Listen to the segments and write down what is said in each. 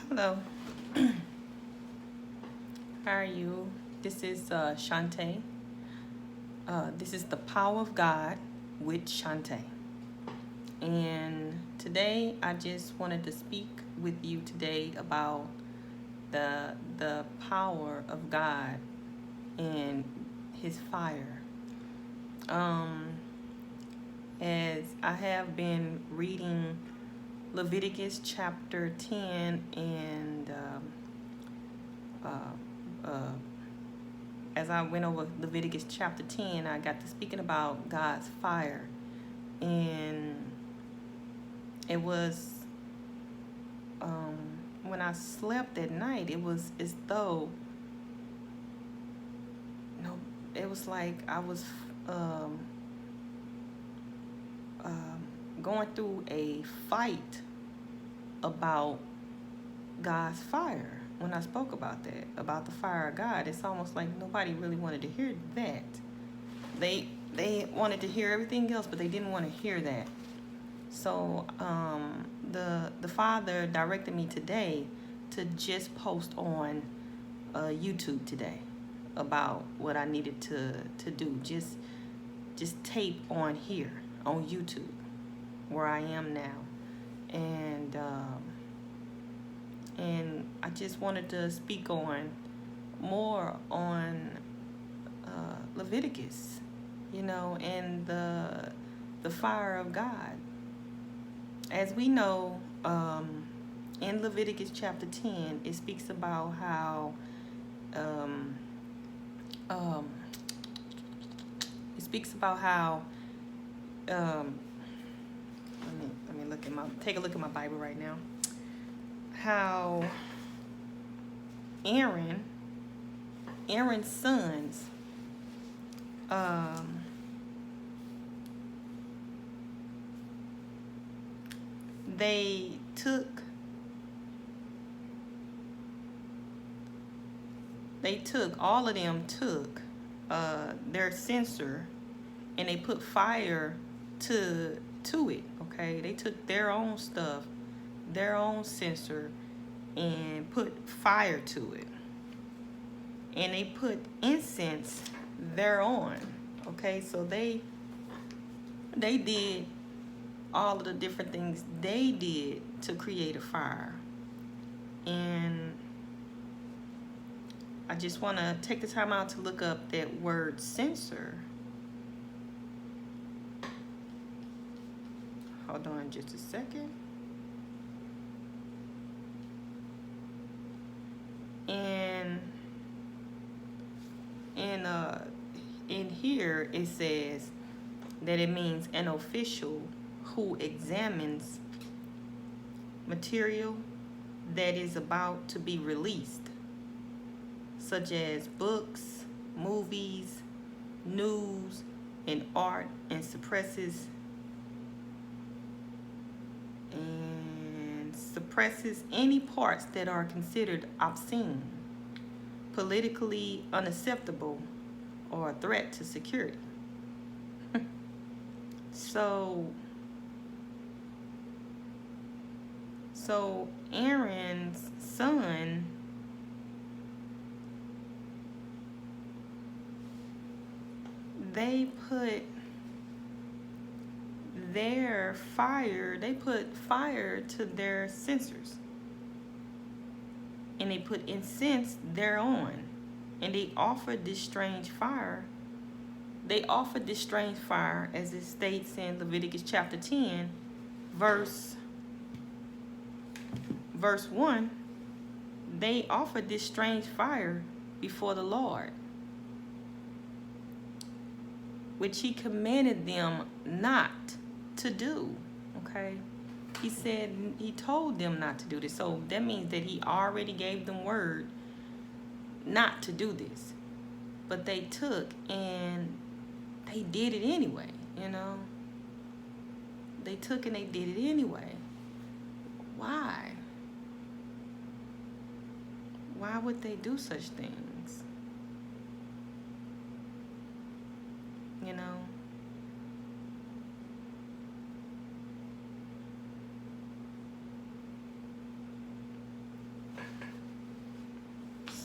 Hello. How are you? This is Shantae. This is the Power of God with Shantae. And today I just wanted to speak with you today about the power of God and his fire. As I have been reading Leviticus chapter 10 and as I went over Leviticus chapter 10, I got to speaking about God's fire. And it was, when I slept at night, it was as though, it was like I was going through a fight about God's fire. When I spoke about that, about the fire of God, it's almost like nobody really wanted to hear that. They wanted to hear everything else, but they didn't want to hear that. So the Father directed me today to just post on YouTube today about what I needed to do. Just tape on here on YouTube where I am now, and I just wanted to speak on more on Leviticus, and the fire of God. As we know, in Leviticus chapter 10, it speaks about how let me take a look at my Bible right now. How Aaron's sons, all of them took their censer and they put fire to it. Okay, they took their own stuff, their own censer, and put fire to it, and they put incense thereon. Okay, so they did all of the different things they did to create a fire. And I just want to take the time out to look up that word censer. Hold on just a second. And in here it says that it means an official who examines material that is about to be released, such as books, movies, news, and art, and suppresses any parts that are considered obscene, politically unacceptable, or a threat to security. So Aaron's son they put fire to their censers, and they put incense thereon, and they offered this strange fire. They offered this strange fire, as it states in Leviticus chapter 10, verse 1. They offered this strange fire before the Lord, which he commanded them not to do. Okay, he told them not to do this. So that means that he already gave them word not to do this, but they took and they did it anyway. They took and they did it anyway. Why would they do such things?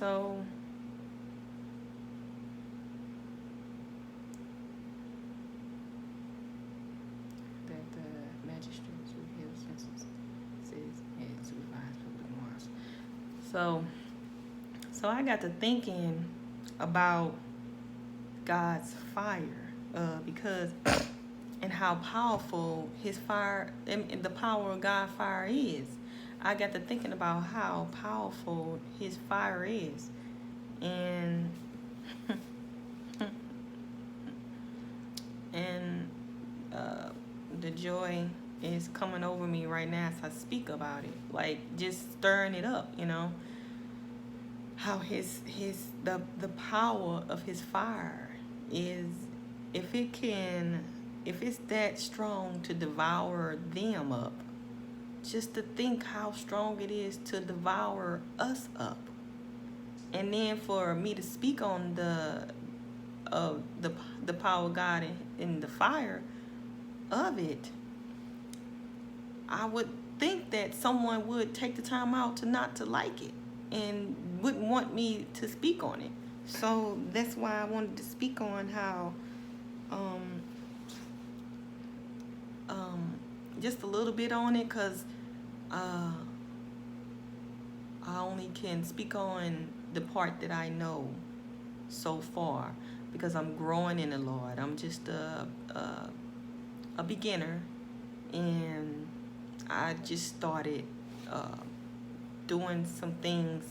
So that the magistrates reveal census says and supervise public morals. So I got to thinking about God's fire, because and how powerful his fire and the power of God's fire is. I got to thinking about how powerful his fire is. And and the joy is coming over me right now as I speak about it. Like just stirring it up, how the power of his fire is, if it's that strong to devour them up, just to think how strong it is to devour us up. And then for me to speak on the power of God in the fire of it, I would think that someone would take the time out to not to like it and wouldn't want me to speak on it. So that's why I wanted to speak on how just a little bit on it, because I only can speak on the part that I know so far, because I'm growing in the Lord. I'm just a beginner, and I just started doing some things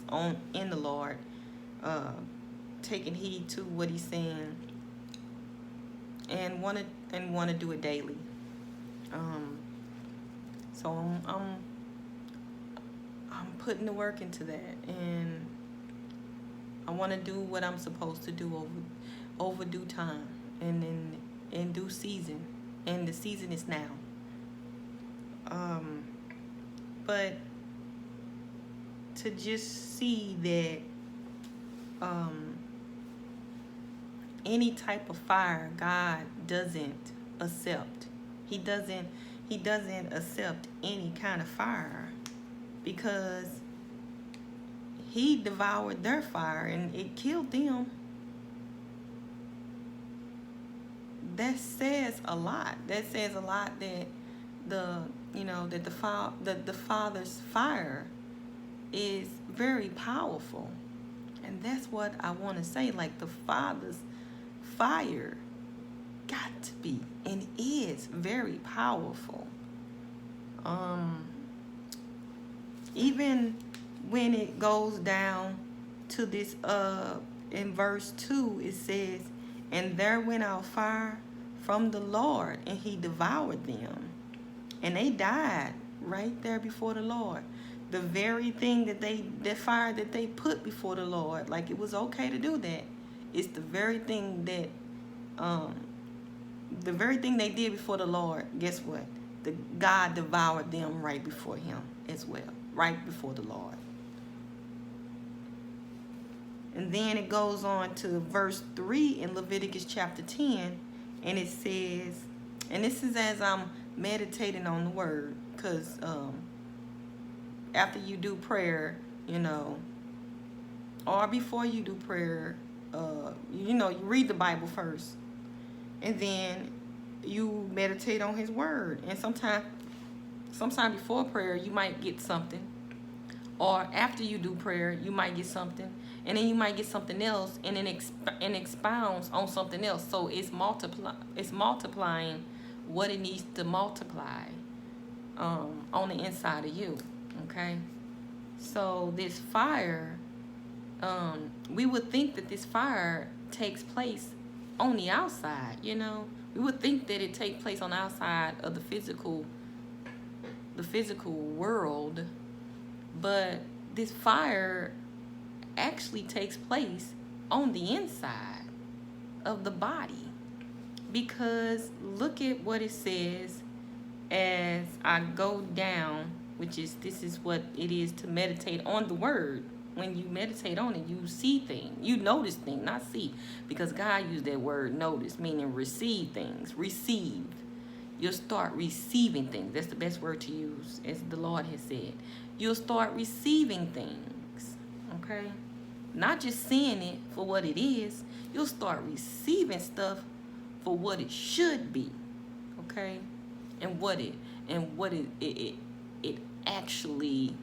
in the Lord, taking heed to what he's saying, and want to do it daily. So I'm putting the work into that, and I want to do what I'm supposed to do over due time, and in due season, and the season is now. But to just see that any type of fire God doesn't accept. He doesn't accept any kind of fire, because he devoured their fire and it killed them. That says a lot. That says a lot that the Father's fire is very powerful. And that's what I want to say. Like, the Father's fire got to be and is very powerful. Even when it goes down to this in verse 2, it says, and there went out fire from the Lord, and he devoured them, and they died right there before the Lord. The very thing that fire that they put before the Lord, like it was okay to do that, it's the very thing that they did before the Lord. Guess what? God devoured them right before him as well, right before the Lord. And then it goes on to verse 3 in Leviticus chapter 10, and it says, and this is as I'm meditating on the word, because after you do prayer, or before you do prayer, you read the Bible first, and then you meditate on his word. And sometime before prayer, you might get something, or after you do prayer, you might get something, and then you might get something else, and then expounds on something else. So it's multiplying what it needs to multiply on the inside of you. Okay, so this fire, we would think that this fire takes place on the outside. We would think that it takes place on the outside of the physical world, but this fire actually takes place on the inside of the body. Because look at what it says as I go down, this is what it is to meditate on the word. When you meditate on it, you see things, you notice things, not see, because God used that word notice, meaning receive things. Receive. You'll start receiving things. That's the best word to use, as the Lord has said. You'll start receiving things. Okay? Not just seeing it for what it is, you'll start receiving stuff for what it should be, okay? And what it actually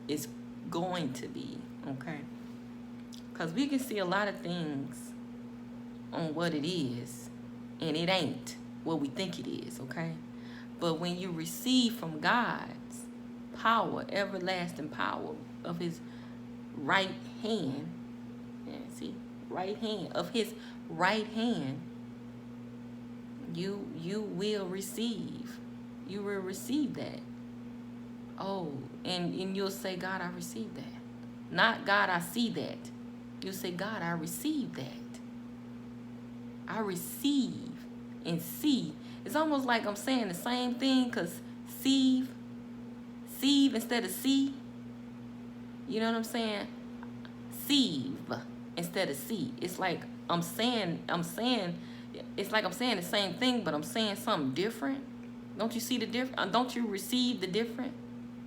is going to be, okay? Because we can see a lot of things on what it is, and it ain't what we think it is, okay? But when you receive from God's power, everlasting power of his right hand, yeah, see, right hand, of his right hand, you will receive. You will receive that. Oh, and you'll say, God, I receive that. Not, God, I see that. You'll say, God, I receive that. I receive and see. It's almost like I'm saying the same thing, because sieve instead of see. You know what I'm saying? Sieve instead of see. It's like I'm saying, it's like I'm saying the same thing, but I'm saying something different. Don't you see the difference? Don't you receive the difference?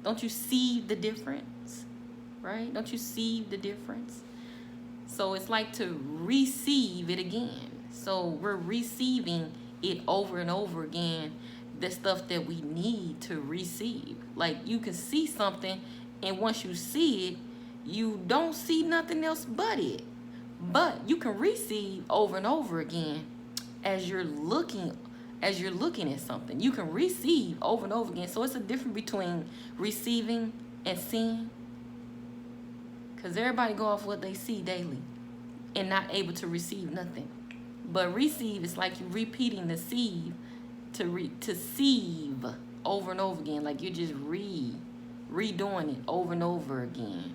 Don't you see the difference? Right? Don't you see the difference? So it's like to receive it again. So we're receiving it over and over again, the stuff that we need to receive. Like, you can see something, and once you see it, you don't see nothing else but it. But you can receive over and over again as you're looking at something. You can receive over and over again. So it's a difference between receiving and seeing. Because everybody go off what they see daily and not able to receive nothing. But receive is like you repeating the sieve to sieve over and over again. Like you're just redoing it over and over again.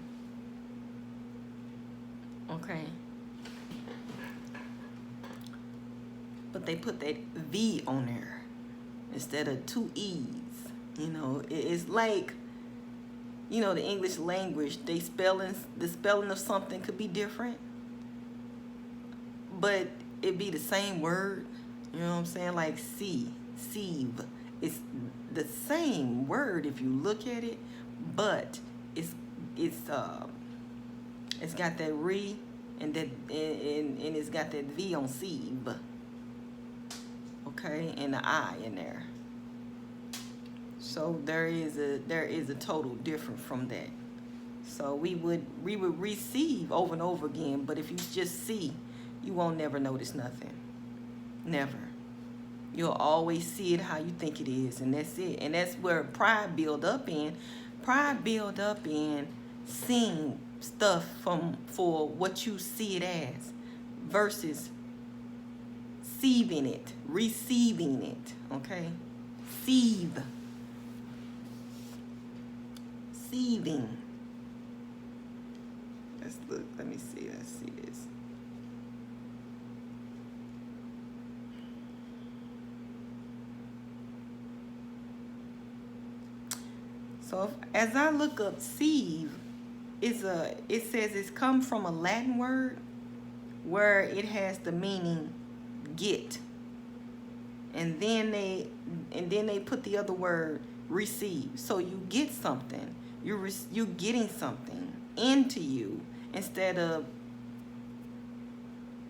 Okay. But they put that V on there instead of two E's. You know, it's like, you know, the English language, the spelling of something could be different, but it'd be the same word. You know what I'm saying? Like sieve. It's the same word if you look at it, but it's got that re and that and it's got that V on sieve. Okay, and the I in there. So there is a total difference from that. So we would receive over and over again, but if you just see, you won't never notice nothing. Never. You'll always see it how you think it is, and that's it. And that's where pride build up in. Pride build up in seeing stuff for what you see it as versus receiving it, okay? Ceiving. Let's look, let's see this. So as I look up sieve, it says it's come from a Latin word where it has the meaning get, and then they put the other word receive. So you get something, you're getting something into you instead of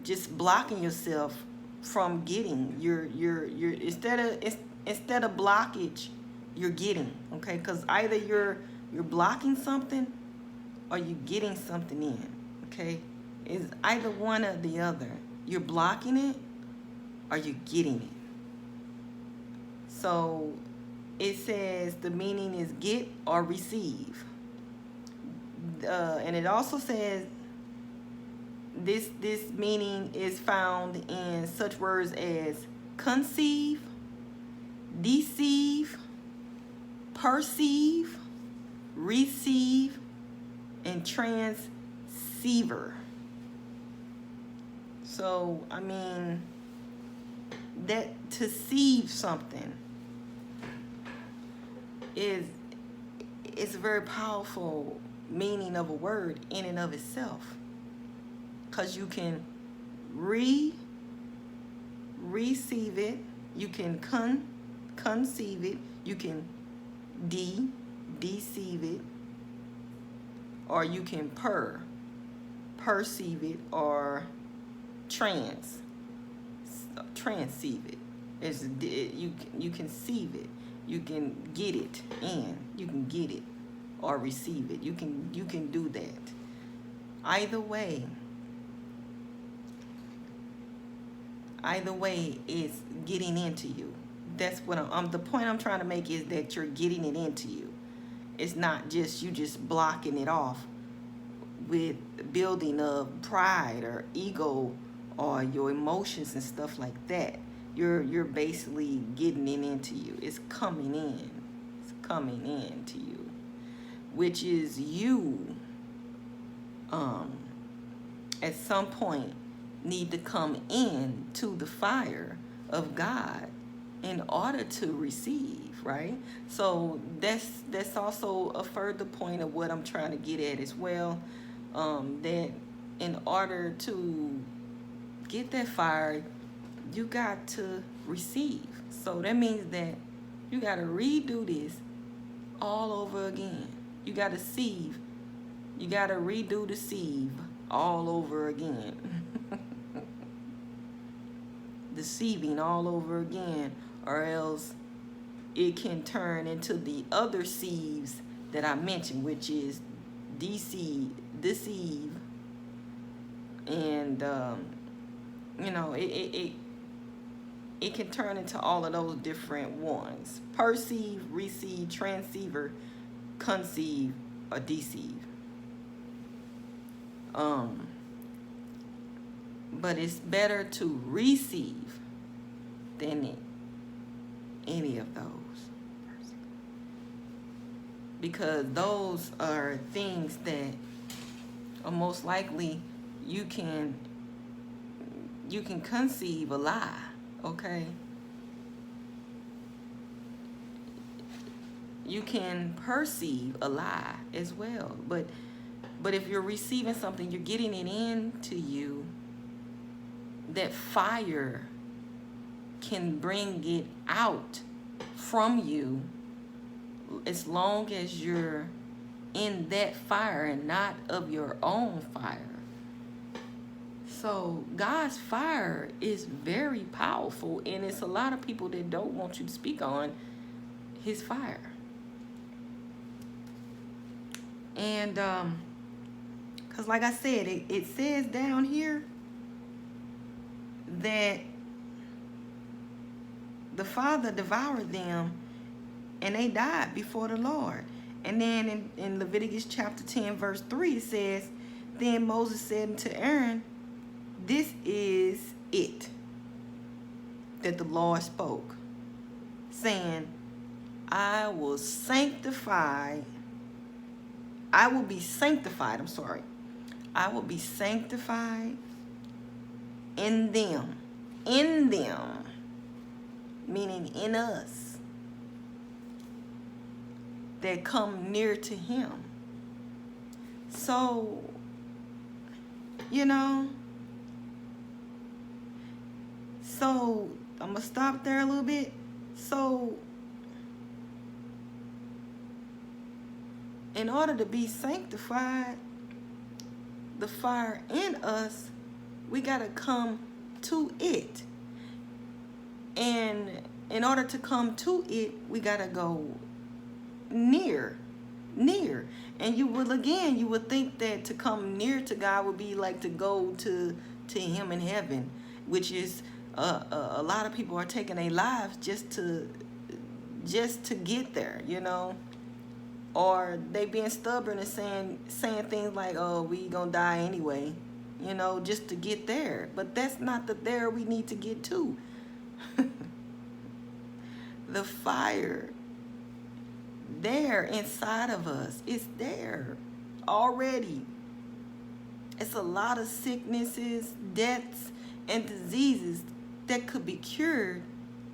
just blocking yourself from getting. You're instead of blockage, you're getting. Okay, because either you're blocking something or you're getting something in. Okay, it's either one or the other. You're blocking it or you're getting it. So it says the meaning is get or receive. And it also says this meaning is found in such words as conceive, deceive, perceive, receive, and transceiver. So, I mean, that to sieve something is a very powerful meaning of a word in and of itself, because you can receive it, you can conceive it, you can deceive it, or you can perceive it or transceive it. You can conceive it. You can get it in. You can get it or receive it. You can do that. Either way, it's getting into you. That's what the point I'm trying to make is that you're getting it into you. It's not just you just blocking it off with building of pride or ego or your emotions and stuff like that. You're basically getting it into you. It's coming in. It's coming in to you, which is you at some point need to come in to the fire of God in order to receive, right? So that's also a further point of what I'm trying to get at as well, that in order to get that fire, you got to receive. So that means that you got to redo this all over again. You got to sieve. You got to redo the sieve all over again. The sieving all over again, or else it can turn into the other sieves that I mentioned, which is deceive, and it can turn into all of those different ones: perceive, receive, transceiver, conceive, or deceive. But it's better to receive than any of those, because those are things that are most likely you can conceive a lie, okay? You can perceive a lie as well, but if you're receiving something, you're getting it into you, that fire can bring it out from you as long as you're in that fire and not of your own fire. So God's fire is very powerful, and it's a lot of people that don't want you to speak on his fire. And because like I said, it says down here that the Father devoured them and they died before the Lord. And then in Leviticus chapter 10 verse 3 it says, then Moses said unto Aaron, this is it that the Lord spoke, saying, I will be sanctified in them, meaning in us, that come near to him. So, so I'm gonna stop there a little bit. So in order to be sanctified, the fire in us, we got to come to it. And in order to come to it, we got to go near. And you would think that to come near to God would be like to go to him in heaven, which is a lot of people are taking their lives just to get there, or they being stubborn and saying things like, oh, we gonna die anyway, just to get there. But that's not the there we need to get to. The fire there inside of us, it's there already. It's a lot of sicknesses, deaths, and diseases that could be cured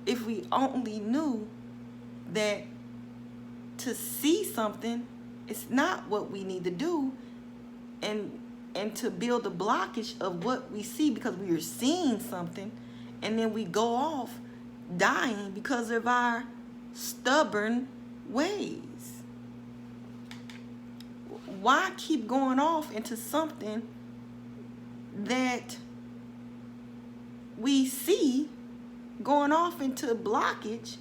if we only knew that to see something, it's not what we need to do, and to build a blockage of what we see because we are seeing something, and then we go off dying because of our stubborn ways. Why keep going off into something that we see going off into blockage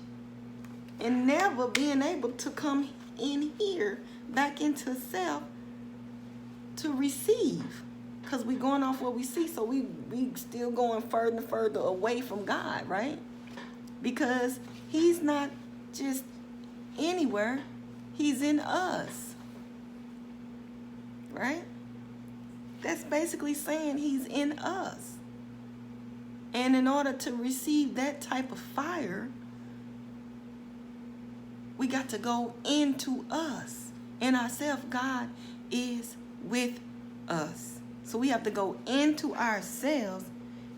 and never being able to come in here back into self to receive, because we going off what we see. So we still going further and further away from God, right? Because he's not just anywhere, he's in us, right? That's basically saying he's in us. And in order to receive that type of fire, we got to go into us. In ourselves, God is with us. So we have to go into ourselves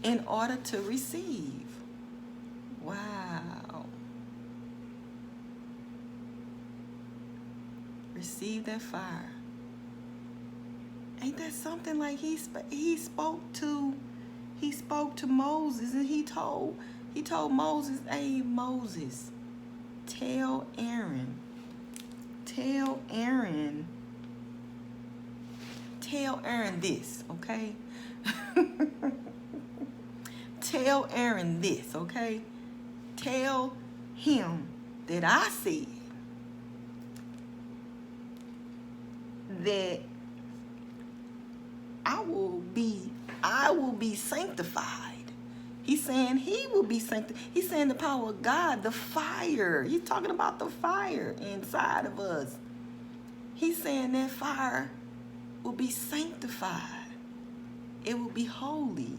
in order to receive. Wow. Receive that fire. Ain't that something? Like he spoke to Moses, and he told Moses, hey Moses, tell Aaron this, okay? Tell Aaron this, okay? Tell him that I said that I will be sanctified. He's saying he will be sanctified. He's saying the power of God, the fire. He's talking about the fire inside of us. He's saying that fire will be sanctified. It will be holy.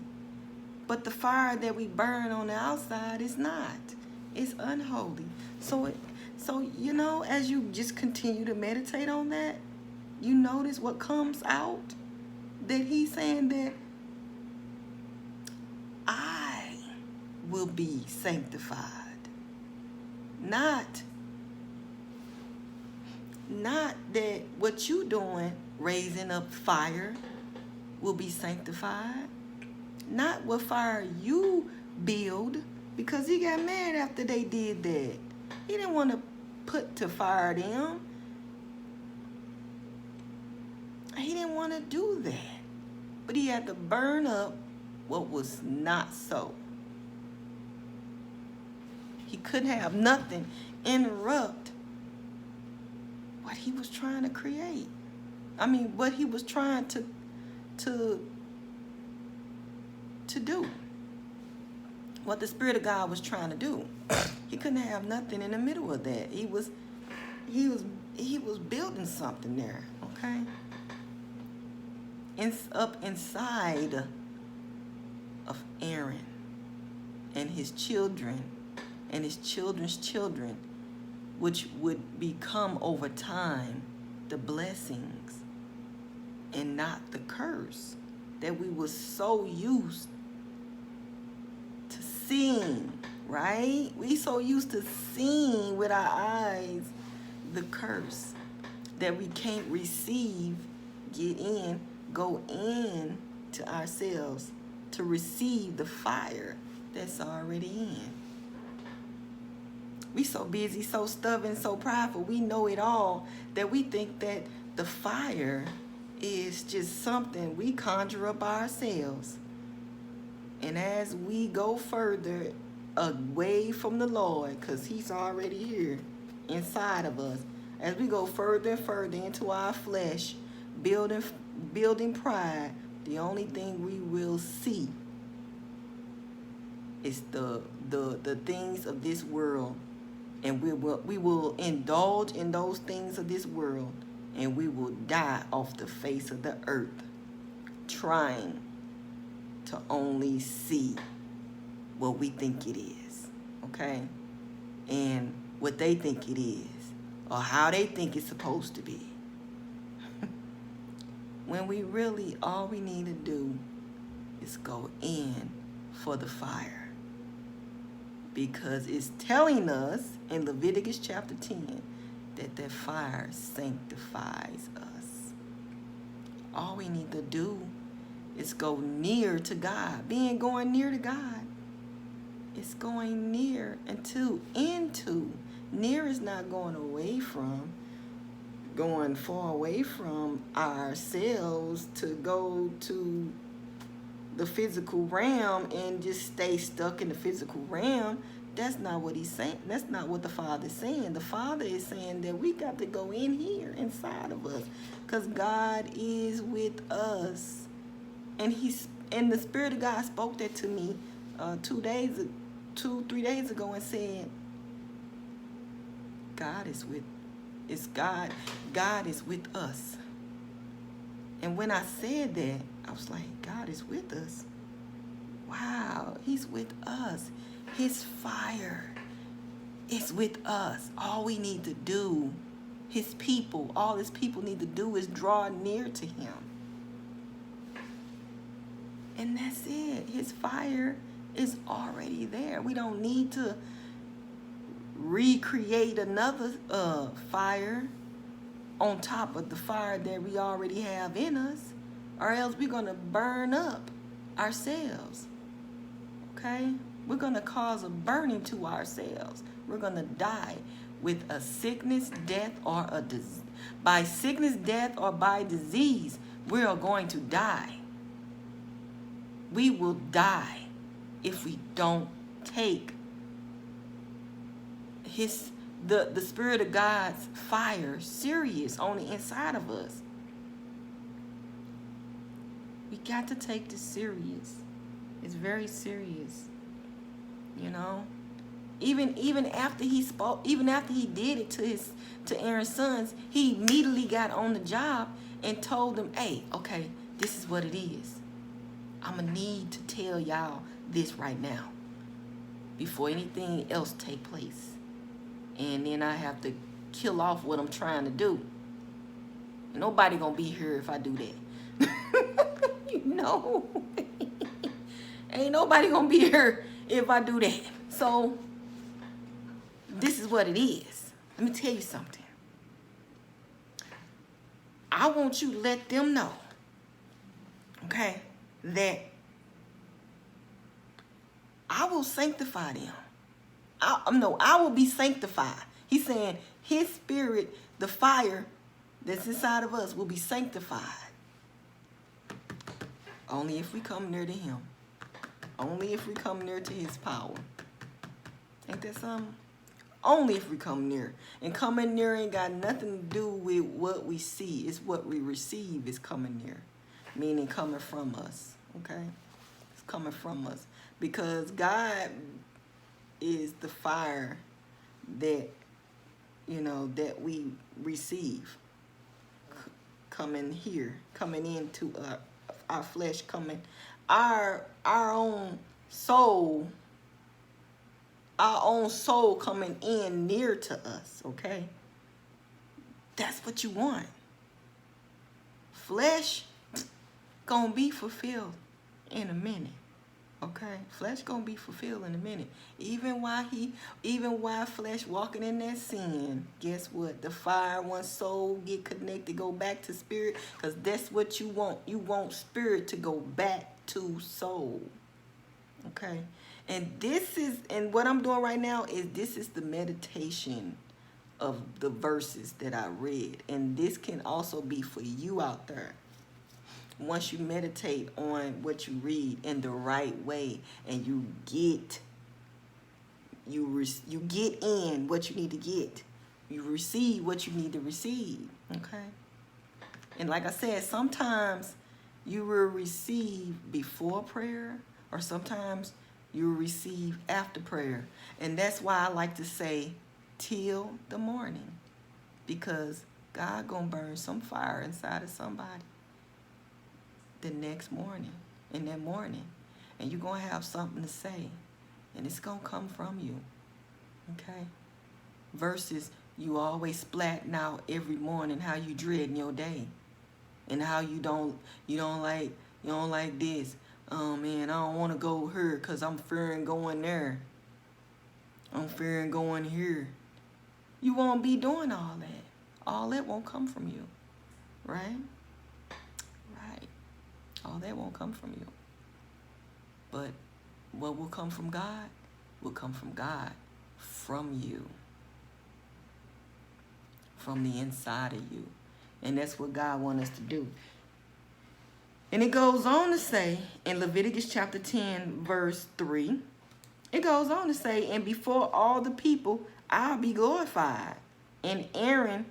But the fire that we burn on the outside is not. It's unholy. So you know, as you just continue to meditate on that, you notice what comes out. That he's saying that I will be sanctified. Not that what you doing, raising up fire, will be sanctified. Not what fire you build, because he got mad after they did that. He didn't want to put to fire them. He didn't want to do that. But he had to burn up what was not so. He couldn't have nothing interrupt what he was trying to create. I mean, what he was trying to do. What the Spirit of God was trying to do. He couldn't have nothing in the middle of that. He was building something there, okay? Up inside of Aaron and his children and his children's children, which would become over time the blessings and not the curse that we were so used to seeing, right? We so used to seeing with our eyes the curse that we can't receive, get in, go in to ourselves to receive the fire that's already in. We so busy, so stubborn, so prideful, we know it all, that we think that the fire is just something we conjure up ourselves. And as we go further away from the Lord, because he's already here inside of us, as we go further and further into our flesh, building pride, the only thing we will see is the things of this world, and we will indulge in those things of this world, and we will die off the face of the earth trying to only see what we think it is, okay? And what they think it is, or how they think it's supposed to be. When we really, all we need to do is go in for the fire. Because it's telling us in Leviticus chapter 10 that fire sanctifies us. All we need to do is go near to God. Going near to God, it's going near into. Near is not going away from, going far away from ourselves to go to the physical realm and just stay stuck in the physical realm. That's not what he's saying. That's not what the Father is saying. The Father is saying that we got to go in here inside of us, because God is with us. And the Spirit of God spoke that to me 3 days ago and said, God is with us. And when I said that, I was like, God is with us. Wow, he's with us. His fire is with us. All we need to do, all his people need to do is draw near to him. And that's it. His fire is already there. We don't need to recreate another fire on top of the fire that we already have in us, or else we're going to burn up ourselves. Okay? We're going to cause a burning to ourselves. We're going to die with a sickness, death, or a disease. By sickness, death, or by disease, we are going to die. We will die if we don't take the Spirit of God's fire serious on the inside of us. We got to take this serious. It's very serious. You know? Even after he spoke, even after he did it to Aaron's sons, he immediately got on the job and told them, hey, okay, this is what it is. I'm going to need to tell y'all this right now before anything else take place. And then I have to kill off what I'm trying to do. Nobody going to be here if I do that. You know? Ain't nobody going to be here if I do that. So, this is what it is. Let me tell you something. I want you to let them know, okay, that I will sanctify them. I will be sanctified. He's saying his spirit, the fire that's inside of us, will be sanctified. Only if we come near to him. Only if we come near to his power. Ain't that something? Only if we come near. And coming near ain't got nothing to do with what we see. It's what we receive is coming near. Meaning coming from us. Okay? It's coming from us. Because God is the fire that, you know, that we receive. Coming here. Coming into our flesh. Coming. Our own soul. Our own soul coming in near to us, okay? That's what you want. Flesh gonna be fulfilled in a minute, okay? Flesh gonna be fulfilled in a minute. Even while flesh walking in that sin, guess what? The fire, one soul get connected, go back to spirit, because that's what you want. You want spirit to go back to soul, okay? And what I'm doing right now is this is the meditation of the verses that I read. And this can also be for you out there. Once you meditate on what you read in the right way and you get in what you need to get. You receive what you need to receive. Okay? And like I said, sometimes you will receive before prayer, or sometimes you will receive after prayer. And that's why I like to say till the morning, because God gonna burn some fire inside of somebody the next morning, in that morning, and you're gonna have something to say, and it's gonna come from you. Okay? Versus you always splatting out every morning how you dreading your day, and how you don't like this. Oh man, I don't want to go here because I'm fearing going there. I'm fearing going here. You won't be doing all that. All that won't come from you. Right? Right. All that won't come from you. But what will come from God will come from God, from you. From the inside of you. And that's what God wants us to do. And it goes on to say in Leviticus chapter 10, verse 3, it goes on to say, and before all the people, I'll be glorified. And Aaron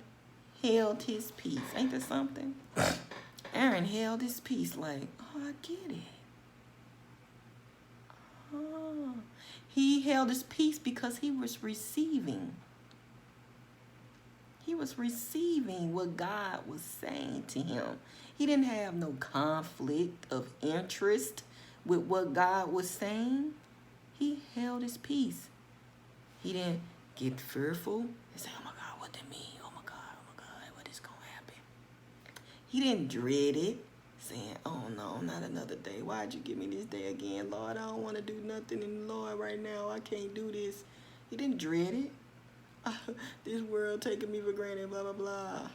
held his peace. Ain't that something? Aaron held his peace like, oh, I get it. Oh. He held his peace because he was receiving. He was receiving what God was saying to him. He didn't have no conflict of interest with what God was saying. He held his peace. He didn't get fearful and say, oh my God, what that mean? Oh my God, what is going to happen? He didn't dread it, saying, oh no, not another day. Why'd you give me this day again, Lord? I don't want to do nothing in the Lord right now. I can't do this. He didn't dread it. This world taking me for granted, blah, blah, blah.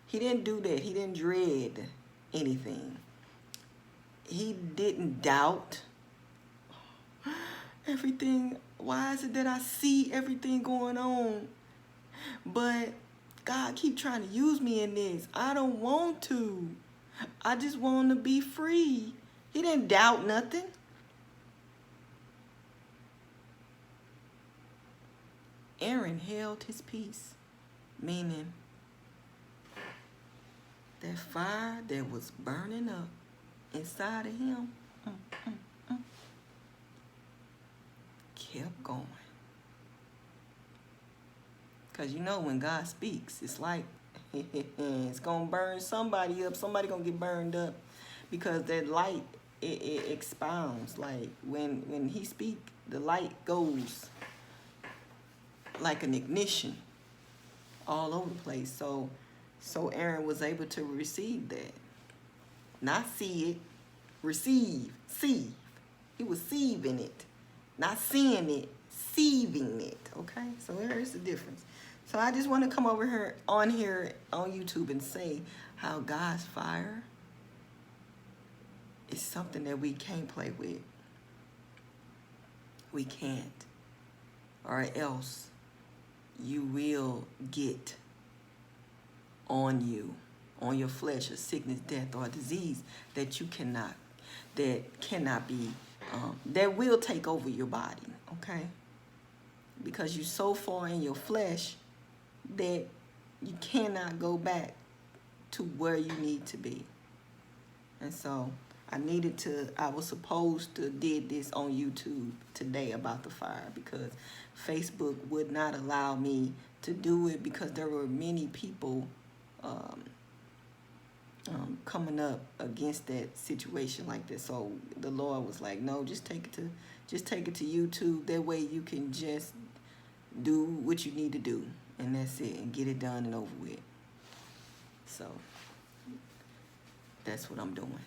He didn't do that. He didn't dread anything. He didn't doubt everything. Why is it that I see everything going on, but God keep trying to use me in this? I don't want to. I just want to be free. He didn't doubt nothing. Aaron held his peace, meaning that fire that was burning up inside of him kept going. Because you know when God speaks, it's like it's going to burn somebody up. Somebody going to get burned up because that light, it expounds. Like when he speak, the light goes like an ignition all over the place. So Aaron was able to receive that. Not see it, receive, see. He was sieving it. Not seeing it, ceiving it. Okay? So there's the difference. So I just want to come over here on YouTube and say how God's fire is something that we can't play with. We can't. Or else you will get on you, on your flesh, a sickness, death, or a disease that you cannot be, that will take over your body, okay? Because you're so far in your flesh that you cannot go back to where you need to be. And so I was supposed to did this on YouTube today about the fire because Facebook would not allow me to do it because there were many people coming up against that situation like this. So the Lord was like, no, just take it to YouTube. That way you can just do what you need to do, and that's it, and get it done and over with. So that's what I'm doing.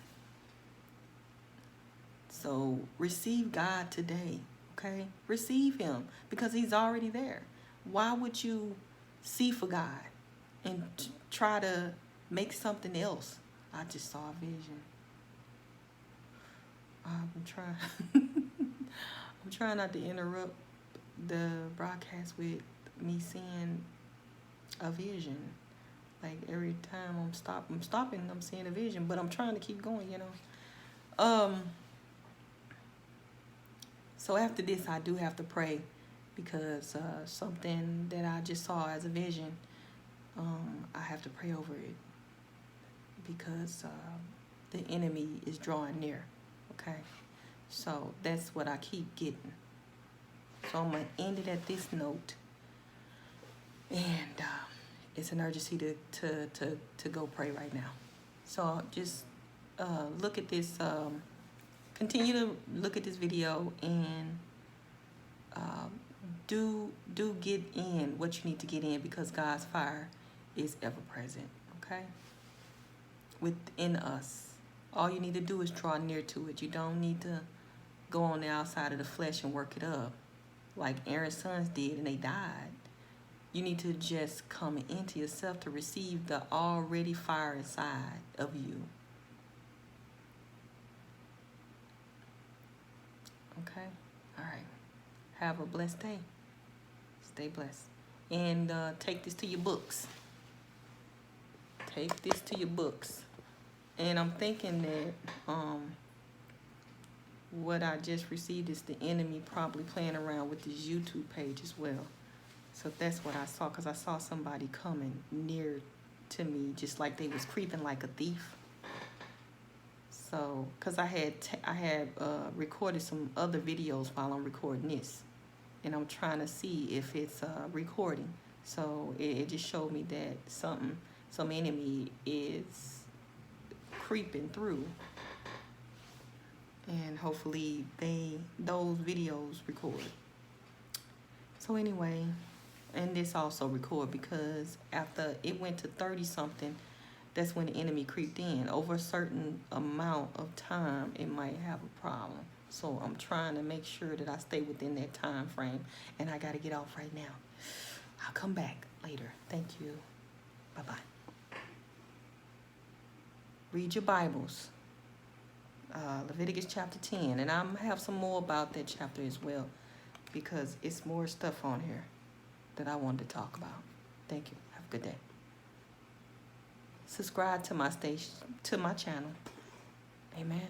So receive God today, okay? Receive him because he's already there. Why would you see for God and try to make something else? I just saw a vision. I'm trying not to interrupt the broadcast with me seeing a vision. Like every time I'm stopping, I'm seeing a vision, but I'm trying to keep going, you know. So after this, I do have to pray because something that I just saw as a vision, I have to pray over it because the enemy is drawing near, okay? So that's what I keep getting. So I'm going to end it at this note. And it's an urgency to go pray right now. So just look at this, continue to look at this video and do get in what you need to get in because God's fire is ever present, okay? Within us. All you need to do is draw near to it. You don't need to go on the outside of the flesh and work it up like Aaron's sons did and they died. You need to just come into yourself to receive the already fire inside of you. Okay? All right. Have a blessed day. Stay blessed. And take this to your books. Take this to your books. And I'm thinking that what I just received is the enemy probably playing around with this YouTube page as well. So that's what I saw, because I saw somebody coming near to me just like they was creeping like a thief. So, because I had recorded some other videos while I'm recording this, and I'm trying to see if it's recording. So it just showed me that some enemy is creeping through, and hopefully those videos record. So anyway, and this also record, because after it went to 30 something, that's when the enemy creeped in. Over a certain amount of time, it might have a problem. So I'm trying to make sure that I stay within that time frame, and I got to get off right now. I'll come back later. Thank you. Bye-bye. Read your Bibles. Leviticus chapter 10. And I'm going to have some more about that chapter as well, because it's more stuff on here that I wanted to talk about. Thank you. Have a good day. Subscribe to my station, to my channel. Amen.